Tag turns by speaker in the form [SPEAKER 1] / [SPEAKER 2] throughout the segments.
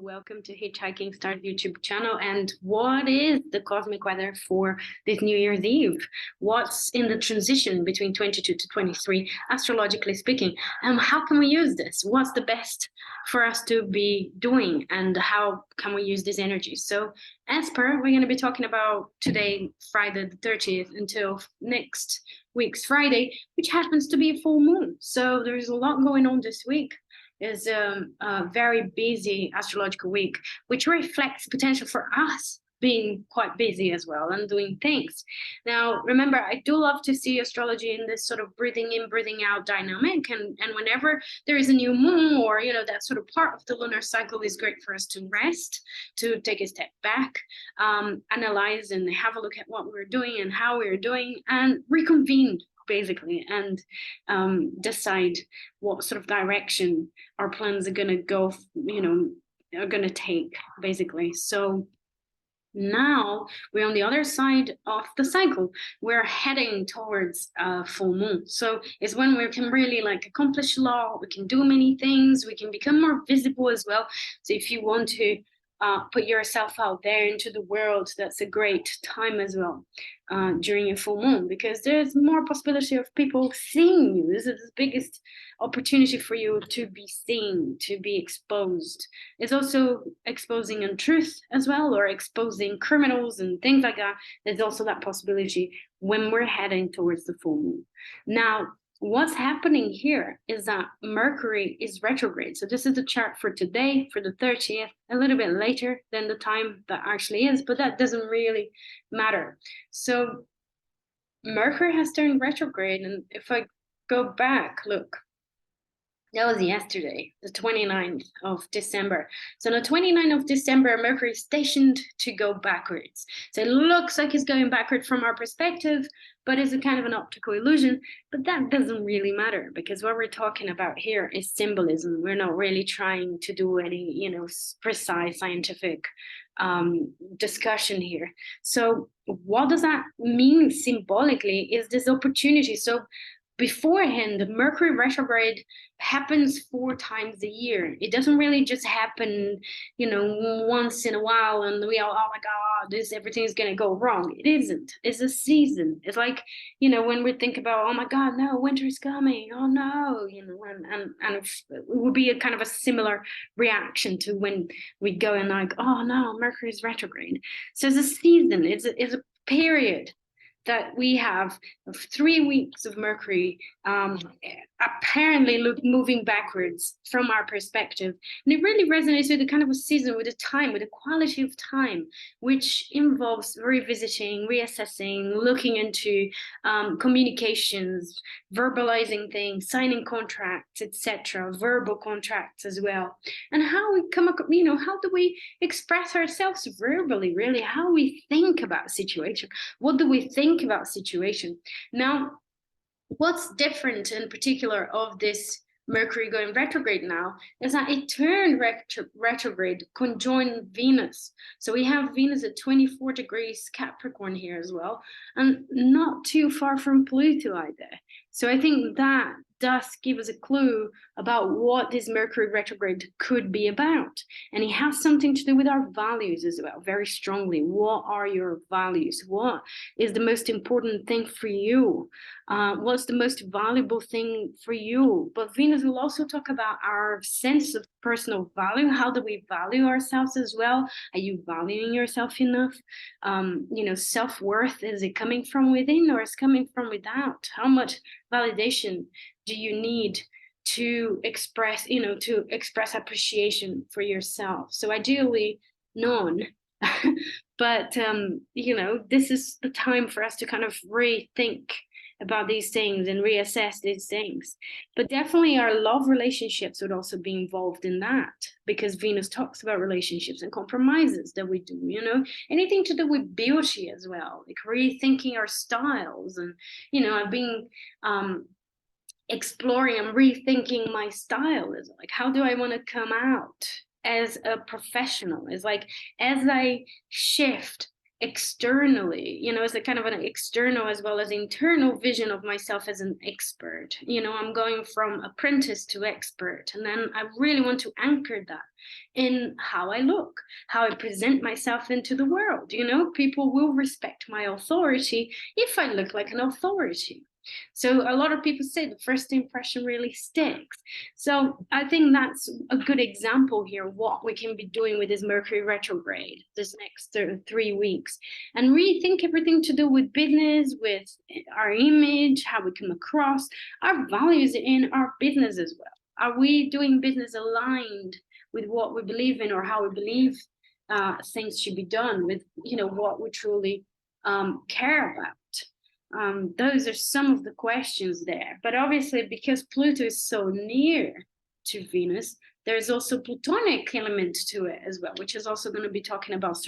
[SPEAKER 1] welcome to Hitchhiking Stars YouTube channel. And what is the cosmic weather for this New Year's Eve? What's in the transition between 22 to 23, astrologically speaking? How can we use this? What's the best for us to be doing, and how can we use this energy? So as per, we're going to be talking about today, Friday the 30th, until next week's Friday, which happens to be a full moon. So there's a lot going on this week. Is a very busy astrological week, which reflects potential for us being quite busy as well and doing things. Now, remember, I do love to see astrology in this sort of breathing in, breathing out dynamic. And whenever there is a new moon, or, you know, that sort of part of the lunar cycle is great for us to rest, to take a step back, analyze and have a look at what we're doing and how we're doing, and reconvene basically, and decide what sort of direction our plans are going to go, are going to take, basically. So now we're on the other side of the cycle. We're heading towards full moon. So it's when we can really accomplish a lot. We can do many things. We can become more visible as well. So if you want to put yourself out there into the world, that's a great time as well during a full moon, because there's more possibility of people seeing you. This is the biggest opportunity for you to be seen, to be exposed. It's also exposing untruth as well, or exposing criminals and things like that. There's also that possibility when we're heading towards the full moon. Now, what's happening here is that Mercury is retrograde. So this is the chart for today, for the 30th, a little bit later than the time that actually is, but that doesn't really matter. So Mercury has turned retrograde, and if I go back, look, that was yesterday, the 29th of December. So on the 29th of December, Mercury is stationed to go backwards. So it looks like it's going backward from our perspective, but it's a kind of an optical illusion. But that doesn't really matter, because what we're talking about here is symbolism. We're not really trying to do any, precise scientific discussion here. So what does that mean symbolically is this opportunity. So beforehand, Mercury retrograde happens 4 times a year. It doesn't really just happen, once in a while and we all, oh my God, everything is going to go wrong. It isn't. It's a season. It's like, when we think about, oh my God, no, winter is coming. Oh no, and it would be a kind of a similar reaction to when we go and oh no, Mercury is retrograde. So it's a season. It's a period that we have 3 weeks of Mercury apparently moving backwards from our perspective. And it really resonates with the kind of a season, with the time, with the quality of time, which involves revisiting, reassessing, looking into communications, verbalizing things, signing contracts, etc., verbal contracts as well. And how we come up, how do we express ourselves verbally, really, how we think about a situation. What do we think about a situation? Now, what's different in particular of this Mercury going retrograde now is that it turned retrograde conjoined Venus. So we have Venus at 24 degrees Capricorn here as well, and not too far from Pluto either. So I think that does give us a clue about what this Mercury retrograde could be about. And it has something to do with our values as well, very strongly. What are your values? What is the most important thing for you? What's the most valuable thing for you? But Venus will also talk about our sense of personal value. How do we value ourselves as well? Are you valuing yourself enough? Self-worth, is it coming from within or is it coming from without? How much validation do you need to express, to express appreciation for yourself? So ideally, none. But, this is the time for us to kind of rethink about these things and reassess these things. But definitely our love relationships would also be involved in that, because Venus talks about relationships and compromises that we do, anything to do with beauty as well, like rethinking our styles. And, I've been exploring and rethinking my style. Is like, how do I want to come out as a professional? Is like, as I shift externally, it's a kind of an external as well as internal vision of myself as an expert. I'm going from apprentice to expert, and then I really want to anchor that in how I look, how I present myself into the world. People will respect my authority if I look like an authority. So a lot of people say the first impression really sticks. So I think that's a good example here of what we can be doing with this Mercury retrograde this next 3 weeks, and rethink everything to do with business, with our image, how we come across, our values in our business as well. Are we doing business aligned with what we believe in, or how we believe things should be done, with what we truly care about? Those are some of the questions there. But obviously, because Pluto is so near to Venus, there's also Plutonic element to it as well, which is also going to be talking about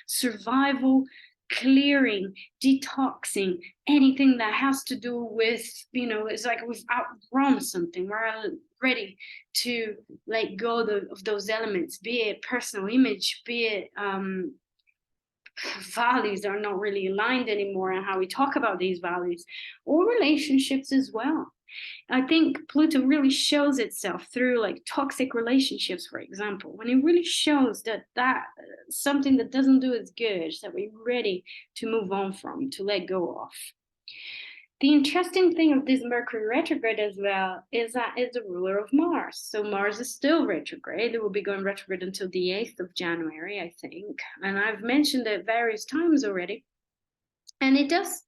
[SPEAKER 1] survival, clearing, detoxing, anything that has to do with, it's like we've outrun something. We're ready to let go of those elements, be it personal image, be it values are not really aligned anymore, and how we talk about these values, or relationships as well. I think Pluto really shows itself through like toxic relationships, for example, when it really shows that something that doesn't do us good, that we're ready to move on from, to let go of. The interesting thing of this Mercury retrograde as well is that it's the ruler of Mars. So Mars is still retrograde. It will be going retrograde until the 8th of January, I think. And I've mentioned it various times already. And it does,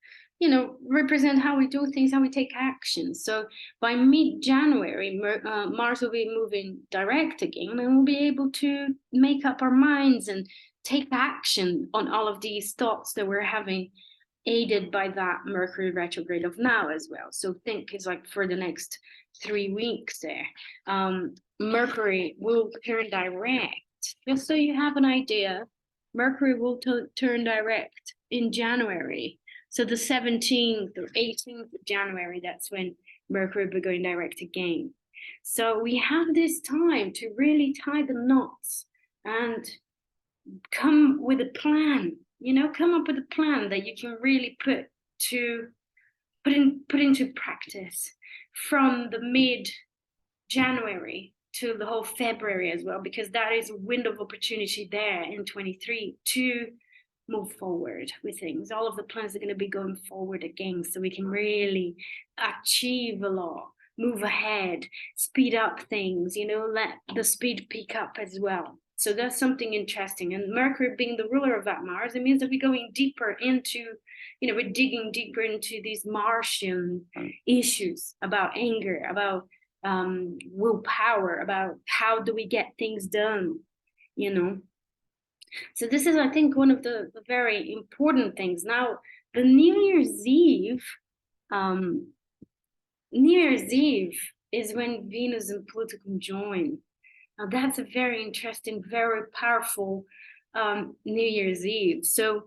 [SPEAKER 1] represent how we do things, how we take action. So by mid-January, Mars will be moving direct again, and we'll be able to make up our minds and take action on all of these thoughts that we're having, aided by that Mercury retrograde of now as well. So think it's like for the next 3 weeks there. Mercury will turn direct. Just so you have an idea, Mercury will turn direct in January. So the 17th or 18th of January, that's when Mercury will be going direct again. So we have this time to really tie the knots and come with a plan. Come up with a plan that you can really put into practice from the mid-January to the whole February as well, because that is a window of opportunity there in 23 to move forward with things. All of the plans are going to be going forward again, so we can really achieve a lot, move ahead, speed up things, let the speed pick up as well. So that's something interesting. And Mercury being the ruler of that Mars, it means that we're going deeper into, we're digging deeper into these Martian issues about anger, about willpower, about how do we get things done, So this is, I think, one of the very important things. Now, the New Year's Eve is when Venus and Pluto conjoin. Now, that's a very interesting, very powerful New Year's Eve. So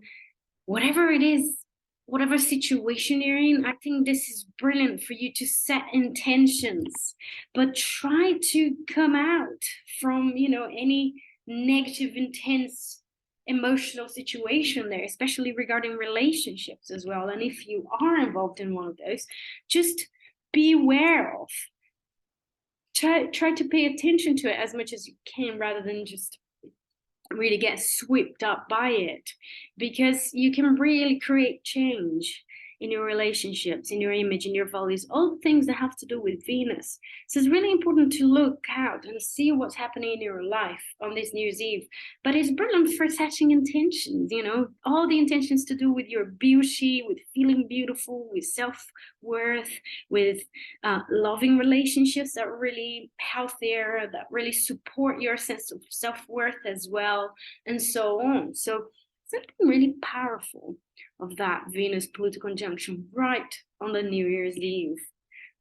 [SPEAKER 1] whatever it is, whatever situation you're in, I think this is brilliant for you to set intentions, but try to come out from, any negative, intense, emotional situation there, especially regarding relationships as well. And if you are involved in one of those, just be aware of. Try to pay attention to it as much as you can, rather than just really get swept up by it, because you can really create change in your relationships, in your image, in your values, all the things that have to do with Venus. So it's really important to look out and see what's happening in your life on this New Year's Eve. But it's brilliant for setting intentions, all the intentions to do with your beauty, with feeling beautiful, with self-worth, with loving relationships that are really healthier, that really support your sense of self-worth as well, and so on. So something really powerful of that Venus-Pluto conjunction right on the New Year's Eve.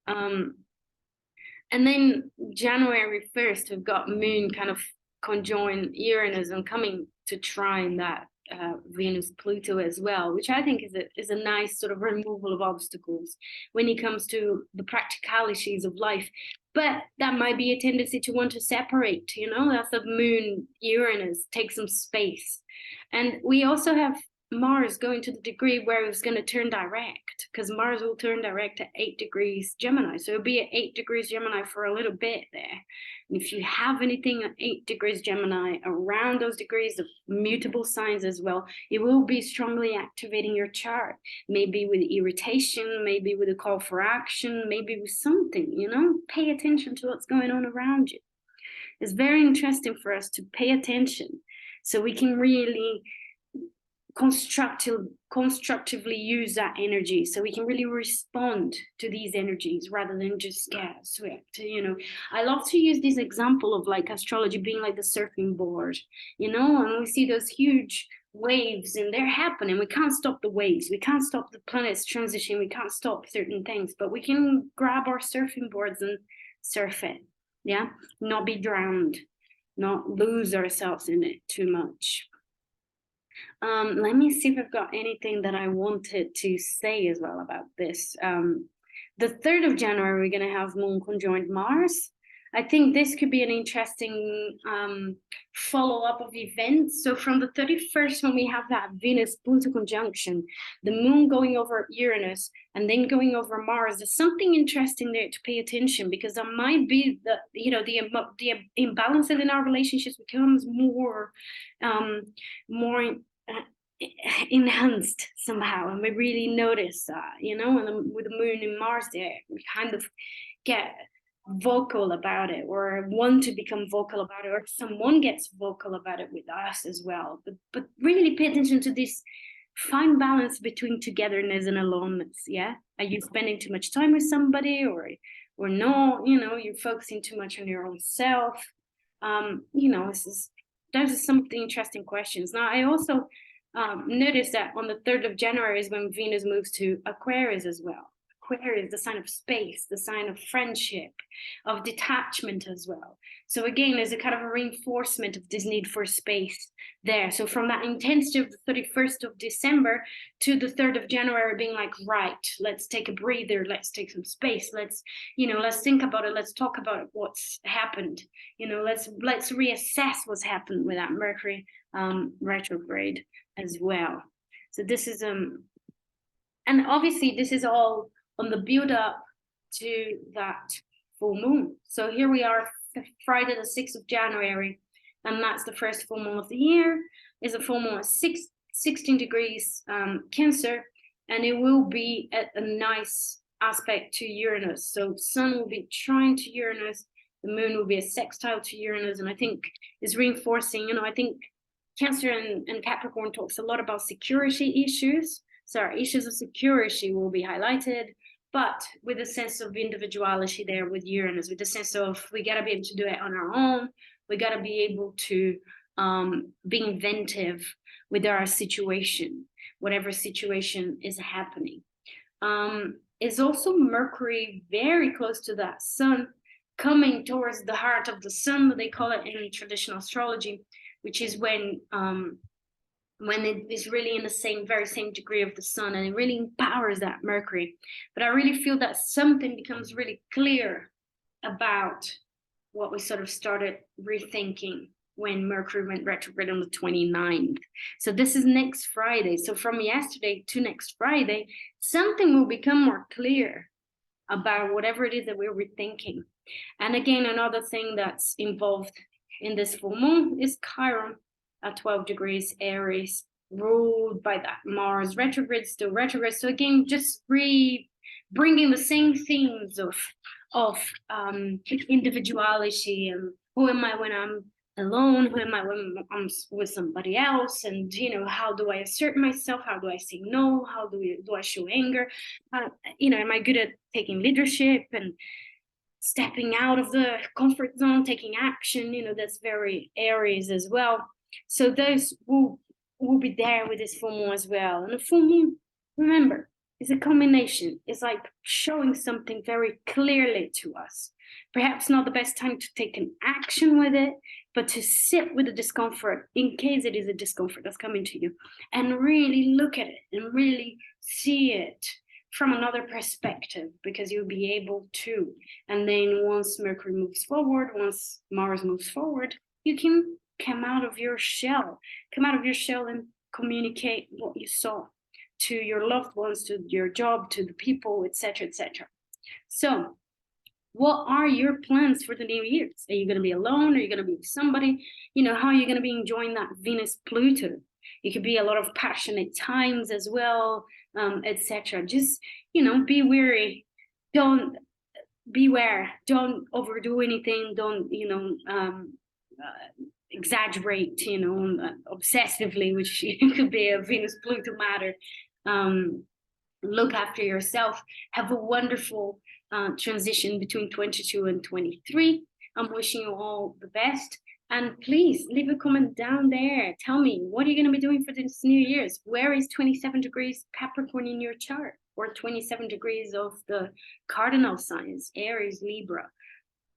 [SPEAKER 1] And then January 1st, we've got Moon kind of conjoin Uranus and coming to trine that Venus-Pluto as well, which I think is a nice sort of removal of obstacles when it comes to the practicalities of life. But that might be a tendency to want to separate, you know, that's the moon, Uranus, take some space. And we also have Mars going to the degree where it's going to turn direct, because Mars will turn direct at 8 degrees Gemini. So it'll be at 8 degrees Gemini for a little bit there. And if you have anything at 8 degrees Gemini around those degrees of mutable signs as well, it will be strongly activating your chart, maybe with irritation, maybe with a call for action, maybe with something, you know, pay attention to what's going on around you. It's very interesting for us to pay attention so we can really constructively use that energy, so we can really respond to these energies rather than just get swept, you know. I love to use this example of like astrology being like the surfing board, you know, and we see those huge waves and they're happening. We can't stop the waves, we can't stop the planets transition, we can't stop certain things, but we can grab our surfing boards and surf it, yeah, not be drowned, not lose ourselves in it too much. Let me see if I've got anything that I wanted to say as well about this. The 3rd of January, we're going to have Moon conjoined Mars. I think this could be an interesting follow-up of events. So from the 31st, when we have that Venus-Pluto conjunction, the Moon going over Uranus and then going over Mars, there's something interesting there to pay attention, because there might be the, you know, the imbalances in our relationships becomes more enhanced somehow, and we really notice that, you know, and with the Moon and Mars there, we kind of get vocal about it, or want to become vocal about it, or someone gets vocal about it with us as well. But really pay attention to this fine balance between togetherness and aloneness. Yeah, are you spending too much time with somebody, or not? You know, you're focusing too much on your own self. You know, those are some of the interesting questions. Now, I also noticed that on the 3rd of January is when Venus moves to Aquarius as well. Aquarius, the sign of space, the sign of friendship, of detachment as well. So again, there's a kind of a reinforcement of this need for space there. So from that intensity of the 31st of December to the 3rd of January being like, right, let's take a breather, let's take some space, let's, you know, let's think about it, let's talk about what's happened, you know, let's reassess what's happened with that Mercury retrograde as well. So this is and obviously this is all on the build up to that full moon. So here we are, Friday the 6th of January, and that's the first full moon of the year. Is a full moon at 16 degrees Cancer, and it will be at a nice aspect to Uranus. So Sun will be trine to Uranus, the moon will be a sextile to Uranus, and I think is reinforcing, you know, I think Cancer and Capricorn talks a lot about security issues. So our issues of security will be highlighted, but with a sense of individuality there with Uranus, with the sense of we got to be able to do it on our own. We got to be able to be inventive with our situation, whatever situation is happening. Is also Mercury very close to that Sun, coming towards the heart of the Sun, they call it in traditional astrology, which is when it is really in the very same degree of the Sun, and it really empowers that Mercury. But I really feel that something becomes really clear about what we sort of started rethinking when Mercury went retrograde on the 29th. So this is next Friday. So from yesterday to next Friday, something will become more clear about whatever it is that we're rethinking. And again, another thing that's involved in this full moon is Chiron at 12 degrees Aries, ruled by that Mars retrograde, still retrograde. So again, just bringing the same themes of individuality, and who am I when I'm alone, who am I when I'm with somebody else, and you know, how do I assert myself, how do I say no, how do I show anger, you know, am I good at taking leadership and stepping out of the comfort zone, taking action, you know, that's very Aries as well. So those will be there with this full moon as well. And the full moon, remember, is a combination. It's like showing something very clearly to us. Perhaps not the best time to take an action with it, but to sit with the discomfort, in case it is a discomfort that's coming to you, and really look at it and really see it from another perspective, because you'll be able to. And then once Mercury moves forward, once Mars moves forward, you can come out of your shell and communicate what you saw to your loved ones, to your job, to the people, etc., etc. So what are your plans for the new years? Are you going to be alone? Are you going to be with somebody? You know, how are you going to be enjoying that Venus Pluto? It could be a lot of passionate times as well, etc. Just, you know, be wary. Don't beware. Don't overdo anything. Don't, you know, exaggerate, you know, obsessively, which could be a Venus Pluto matter. Look after yourself. Have a wonderful transition between 22 and 23. I'm wishing you all the best. And please leave a comment down there. Tell me, what are you going to be doing for this New Year's? Where is 27 degrees Capricorn in your chart? Or 27 degrees of the cardinal signs, Aries, Libra,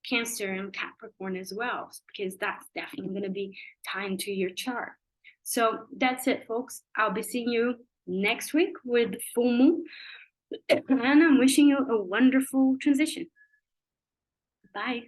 [SPEAKER 1] Cancer, and Capricorn as well, because that's definitely going to be tied to your chart. So that's it, folks. I'll be seeing you next week with the full moon. And I'm wishing you a wonderful transition. Bye.